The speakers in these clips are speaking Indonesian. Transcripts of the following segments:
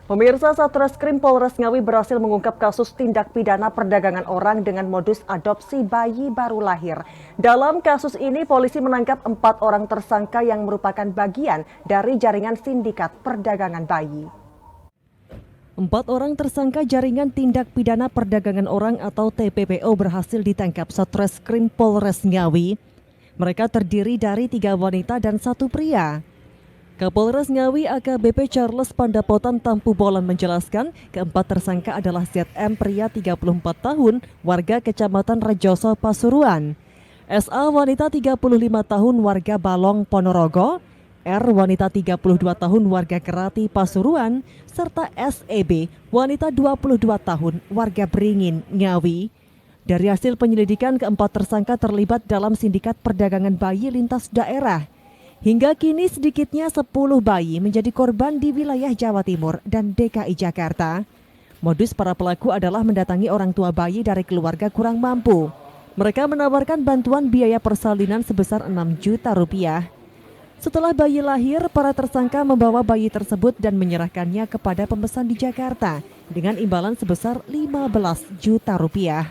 Pemirsa, Satreskrim Polres Ngawi berhasil mengungkap kasus tindak pidana perdagangan orang dengan modus adopsi bayi baru lahir. Dalam kasus ini, polisi menangkap 4 orang tersangka yang merupakan bagian dari jaringan sindikat perdagangan bayi. 4 orang tersangka jaringan tindak pidana perdagangan orang atau TPPO berhasil ditangkap Satreskrim Polres Ngawi. Mereka terdiri dari 3 wanita dan 1 pria. Kapolres Ngawi AKBP Charles Pandapotan Tampu Bolon menjelaskan keempat tersangka adalah ZM pria 34 tahun warga Kecamatan Rejoso Pasuruan, SA wanita 35 tahun warga Balong Ponorogo, R wanita 32 tahun warga Kerati Pasuruan, serta SEB wanita 22 tahun warga Beringin Ngawi. Dari hasil penyelidikan, keempat tersangka terlibat dalam sindikat perdagangan bayi lintas daerah. Hingga kini sedikitnya 10 bayi menjadi korban di wilayah Jawa Timur dan DKI Jakarta. Modus para pelaku adalah mendatangi orang tua bayi dari keluarga kurang mampu. Mereka menawarkan bantuan biaya persalinan sebesar 6 juta rupiah. Setelah bayi lahir, para tersangka membawa bayi tersebut dan menyerahkannya kepada pemesan di Jakarta dengan imbalan sebesar 15 juta rupiah.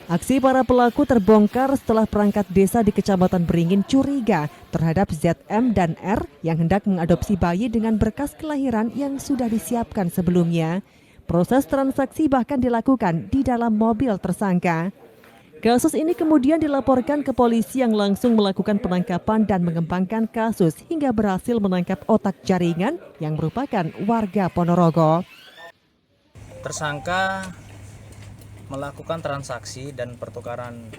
Aksi para pelaku terbongkar setelah perangkat desa di Kecamatan Beringin curiga terhadap ZM dan R yang hendak mengadopsi bayi dengan berkas kelahiran yang sudah disiapkan sebelumnya. Proses transaksi bahkan dilakukan di dalam mobil tersangka. Kasus ini kemudian dilaporkan ke polisi yang langsung melakukan penangkapan dan mengembangkan kasus hingga berhasil menangkap otak jaringan yang merupakan warga Ponorogo. Tersangka melakukan transaksi dan pertukaran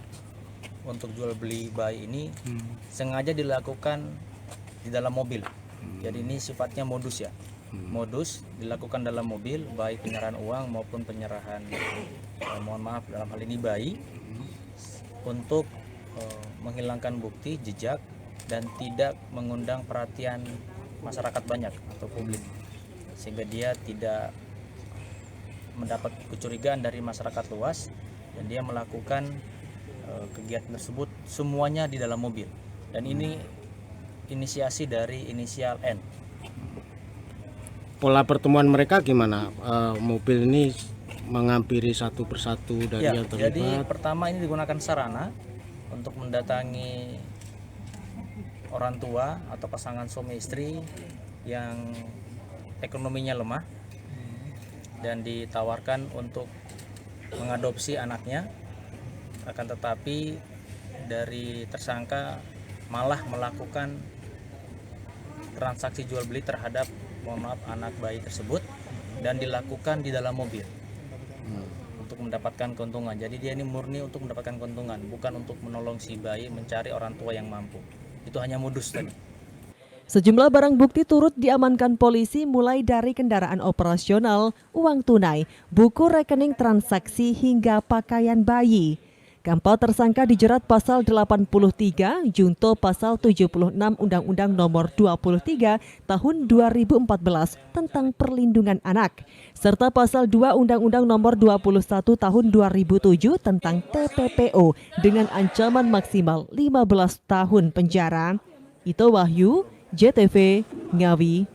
untuk jual beli bayi ini sengaja dilakukan di dalam mobil. Jadi ini sifatnya modus ya. Modus dilakukan dalam mobil, baik penyerahan uang maupun penyerahan mohon maaf dalam hal ini bayi untuk menghilangkan bukti jejak dan tidak mengundang perhatian masyarakat banyak atau publik, sehingga dia tidak mendapat kecurigaan dari masyarakat luas, dan dia melakukan kegiatan tersebut semuanya di dalam mobil. Dan ini inisiasi dari inisial N. Pola pertemuan mereka gimana? Mobil ini menghampiri satu persatu dari Ya, yang terlibat. jadi pertama ini digunakan sarana untuk mendatangi orang tua atau pasangan suami istri yang ekonominya lemah dan ditawarkan untuk mengadopsi anaknya, akan tetapi dari tersangka malah melakukan transaksi jual beli terhadap anak bayi tersebut dan dilakukan di dalam mobil untuk mendapatkan keuntungan. Jadi dia ini murni untuk mendapatkan keuntungan, bukan untuk menolong si bayi mencari orang tua yang mampu. Itu hanya modus tadi. Sejumlah barang bukti turut diamankan polisi mulai dari kendaraan operasional, uang tunai, buku rekening transaksi hingga pakaian bayi. Keempat tersangka dijerat pasal 83 junto pasal 76 Undang-Undang Nomor 23 Tahun 2014 tentang perlindungan anak, serta pasal 2 Undang-Undang Nomor 21 Tahun 2007 tentang TPPO dengan ancaman maksimal 15 tahun penjara. Ito Wahyu, JTV Ngawi.